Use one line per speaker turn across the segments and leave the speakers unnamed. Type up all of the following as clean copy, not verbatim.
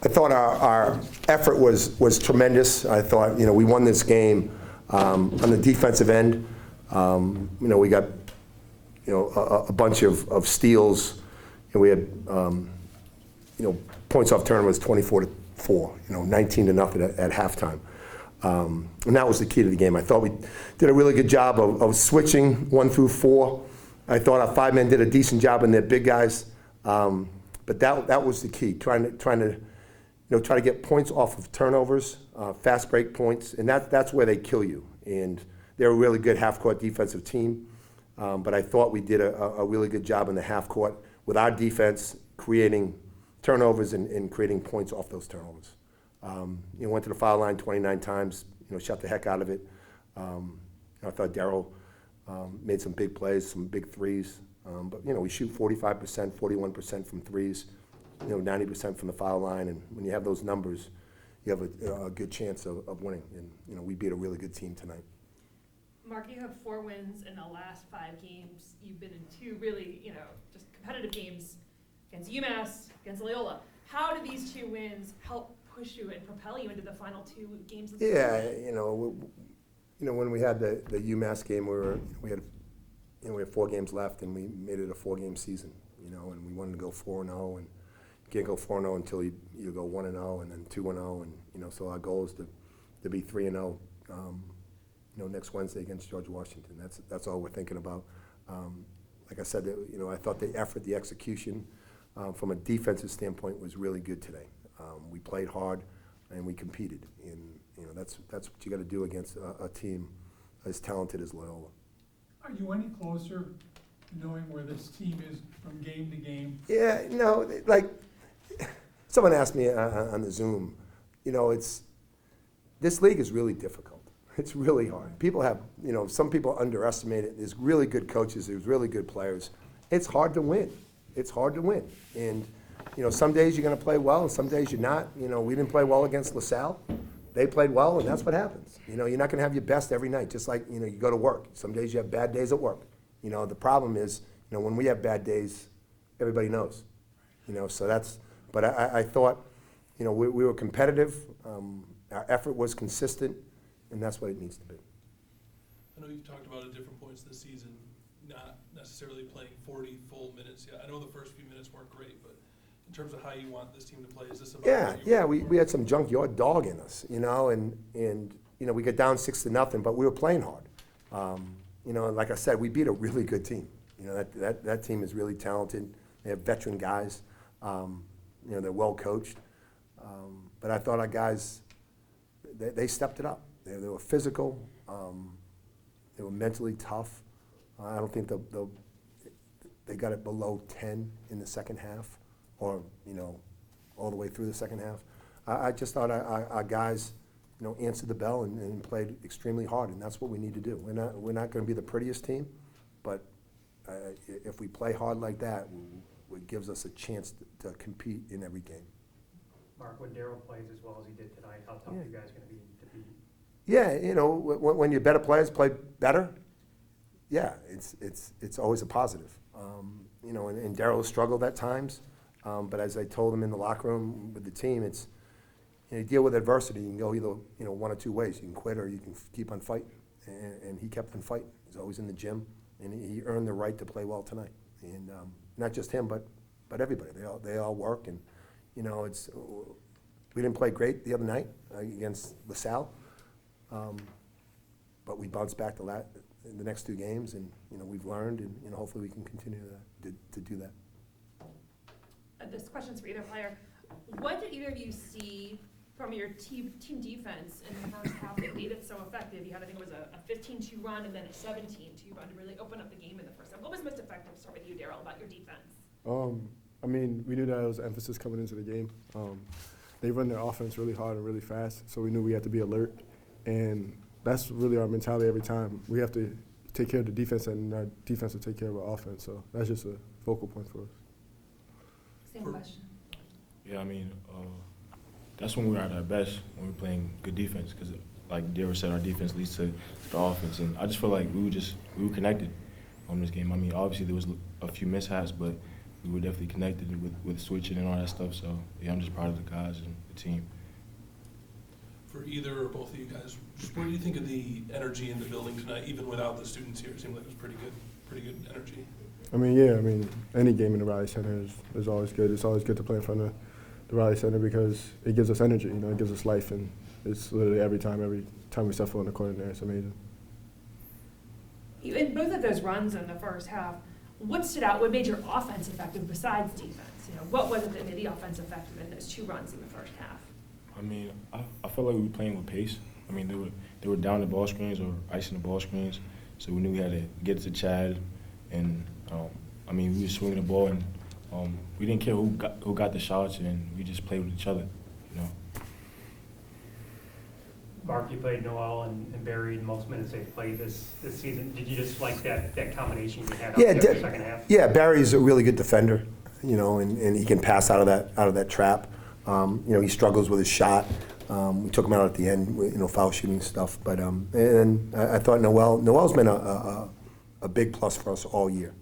I thought our effort was tremendous. I thought, we won this game on the defensive end. We got, a bunch of steals, and we had, points off turnovers 24-4, 19-0 at halftime. And that was the key to the game. I thought we did a really good job of switching 1 through 4. I thought our 5 men did a decent job in their big guys. But that was the key, trying to get points off of turnovers, fast break points, and that's where they kill you. And they're a really good half-court defensive team. But I thought we did a really good job in the half court with our defense creating turnovers and creating points off those turnovers. Went to the foul line 29 times, shut the heck out of it. I thought Daryl made some big plays, some big threes. But we shoot 45%, 41% from threes, 90% from the foul line. And when you have those numbers, you have a good chance of winning. And we beat a really good team tonight.
Mark, you have 4 wins in the last 5 games. You've been in 2 really, just competitive games against UMass, against Loyola. How do these 2 wins help push you and propel you into the final 2 games of the season?
When we had the UMass game, we had 4 games left, and we made it a 4-game season. And we wanted to go 4-0, and you can't go 4-0 until you go 1-0, and then 2-0, and so our goal is to be 3-0. Next Wednesday against George Washington. That's all we're thinking about. Like I said, I thought the effort, the execution, from a defensive standpoint was really good today. We played hard and we competed, and that's what you got to do against a team as talented as Loyola.
Are you any closer to knowing where this team is from game to game?
Yeah, like someone asked me on the Zoom, this league is really difficult. It's really hard. People have, some people underestimate it. There's really good coaches. There's really good players. It's hard to win. It's hard to win. And, some days you're going to play well, and some days you're not. We didn't play well against LaSalle. They played well, and that's what happens. You're not going to have your best every night, just like, you go to work. Some days you have bad days at work. The problem is, when we have bad days, everybody knows. So that's, but I thought, we were competitive. Our effort was consistent. And that's what it needs to be.
I know you've talked about at different points this season, not necessarily playing 40 full minutes yet. I know the first few minutes weren't great, but in terms of how you want this team to play, is this about
we had some junkyard dog in us, and we got down 6-0, but we were playing hard. And like I said, we beat a really good team. That team is really talented. They have veteran guys. They're well coached. But I thought our guys, they stepped it up. They were physical. They were mentally tough. I don't think they got it below 10 in the second half, or all the way through the second half. I just thought our guys, answered the bell and played extremely hard, and that's what we need to do. We're not going to be the prettiest team, but if we play hard like that, it gives us a chance to compete in every game.
Mark, when Daryl plays as well as he did tonight, how tough are you guys going to be to beat?
Yeah, when your better players play better, yeah, it's always a positive. And Daryl struggled at times, but as I told him in the locker room with the team, it's you deal with adversity. You can go either 1 or 2 ways. You can quit or you can keep on fighting. And he kept on fighting. He's always in the gym, and he earned the right to play well tonight. And not just him, but everybody. They all work, and we didn't play great the other night against LaSalle. But we bounced back in the next 2 games, and we've learned, and hopefully we can continue to do that.
This question's for either player. What did either of you see from your team defense in the first half that made it so effective? You had, I think it was a 15-2 run and then a 17-2 run to really open up the game in the first half. What was most effective? Start with you, Daryl, about your defense.
We knew that it was emphasis coming into the game. They run their offense really hard and really fast, so we knew we had to be alert. And that's really our mentality every time. We have to take care of the defense, and our defense will take care of our offense. So that's just a focal point for us.
Same question.
Yeah, that's when we're at our best, when we're playing good defense, because like Daryl said, our defense leads to the offense. And I just feel like we were connected on this game. Obviously there was a few mishaps, but we were definitely connected with switching and all that stuff. So yeah, I'm just proud of the guys and the team.
For either or both of you guys, just what do you think of the energy in the building tonight, even without the students here? It seemed like it was pretty good energy.
I mean, yeah, I mean, any game in the Riley Center is always good. It's always good to play in front of the Riley Center because it gives us energy, you know, it gives us life, and it's literally every time we step foot on the court in there, it's amazing.
In both of those runs in the first half, what stood out? What made your offense effective besides defense? You know, what was it that made the offense effective in those 2 runs in the first half?
I mean, I felt like we were playing with pace. I mean, they were down the ball screens or icing the ball screens, so we knew we had to get to Chad, and I mean, we were swinging the ball, and we didn't care who got the shots, and we just played with each other, you know.
Mark, you played Noel and Barry most minutes they've played this season. Did you just like that combination you had out there in the second half?
Yeah, Barry's a really good defender, you know, and he can pass out of that trap. You know, he struggles with his shot. We took him out at the end, you know, foul shooting stuff. But and I thought Noel's been a big plus for us all year.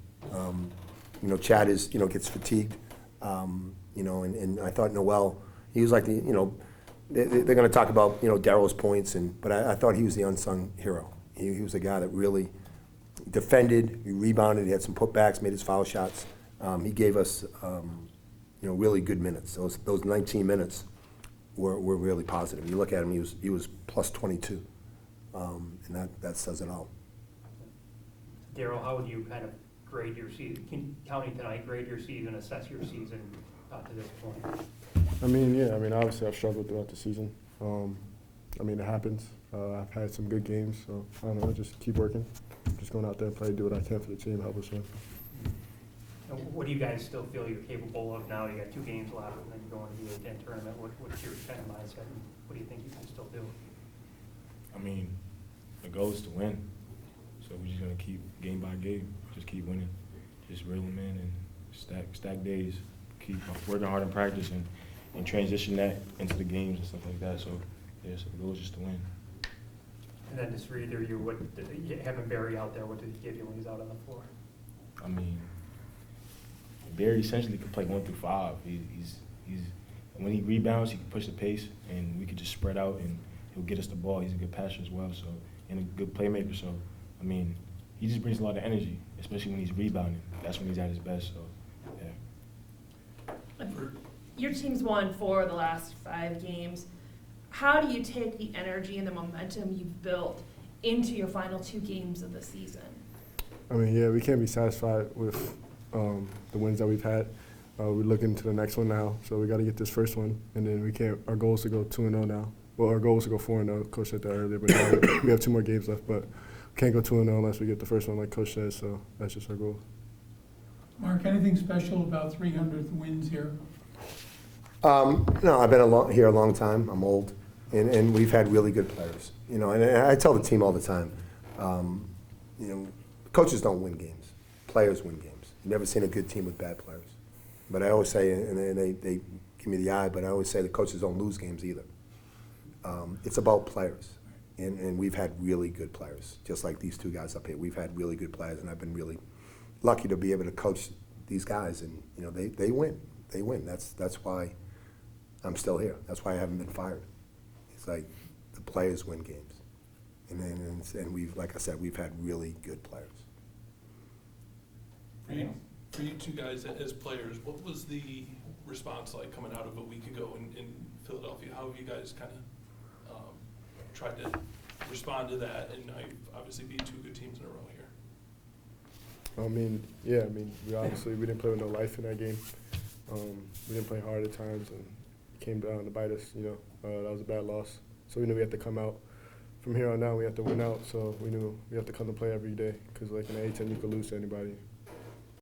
You know, Chad gets fatigued. You know, and I thought Noel, he was like the, you know, they're going to talk about, you know, Daryl's points, but I thought he was the unsung hero. He was the guy that really defended, he rebounded, he had some putbacks, made his foul shots. He gave us, you know, really good minutes. Those 19 minutes were really positive. You look at him, he was plus 22, and that says it all.
Daryl, how would you kind of grade your season, counting tonight, grade your season, assess your season to this point?
I mean, yeah, I mean, obviously I've struggled throughout the season. I mean, it happens. I've had some good games, so I don't know, just keep working. Just going out there and play, do what I can for the team, help us win.
And what do you guys still feel you're capable of now? You got 2 games left, and then you go into the A-10 tournament. What's your kind of mindset, and what do you think you can still do?
I mean, the goal is to win, so we're just gonna keep game by game, just keep winning, just reel them in and stack days, keep working hard in practice and transition that into the games and stuff like that. So yeah, so the goal is just to win.
And then just for either you, having Barry out there, what did he give you when he's out on the floor?
I mean, Barry essentially can play 1 through 5. He's when he rebounds, he can push the pace, and we could just spread out, and he'll get us the ball. He's a good passer as well, so, and a good playmaker. So, I mean, he just brings a lot of energy, especially when he's rebounding. That's when he's at his best. So, yeah.
Your team's won 4 of the last 5 games. How do you take the energy and the momentum you've built into your final 2 games of the season?
I mean, yeah, we can't be satisfied with the wins that we've had. We're looking to the next one now, so we got to get this first one, and then we can't. Our goal is to go 2-0 now. Well, our goal is to go 4-0. Coach said that earlier, but now we have 2 more games left. But we can't go 2-0 unless we get the first one, like Coach says. So that's just our goal.
Mark, anything special about 300th wins here?
No, I've been here a long time. I'm old, and we've had really good players. You know, and I tell the team all the time, you know, coaches don't win games. Players win games. You've never seen a good team with bad players. But I always say, and they give me the eye, but I always say the coaches don't lose games either. It's about players, and we've had really good players, just like these 2 guys up here. We've had really good players, and I've been really lucky to be able to coach these guys, and you know, they win. They win. That's why I'm still here. That's why I haven't been fired. It's like the players win games, and we've, like I said, we've had really good players.
For you 2 guys as players, what was the response like coming out of a week ago in Philadelphia? How have you guys kind of tried to respond to that? And now you've obviously beat 2 good teams in a row here.
I mean, yeah, I mean, we didn't play with no life in that game. We didn't play hard at times, and it came down to bite us, you know. That was a bad loss. So we knew we had to come out. From here on out, we have to win out, so we knew we have to come to play every day, because like in the A-10, you could lose to anybody.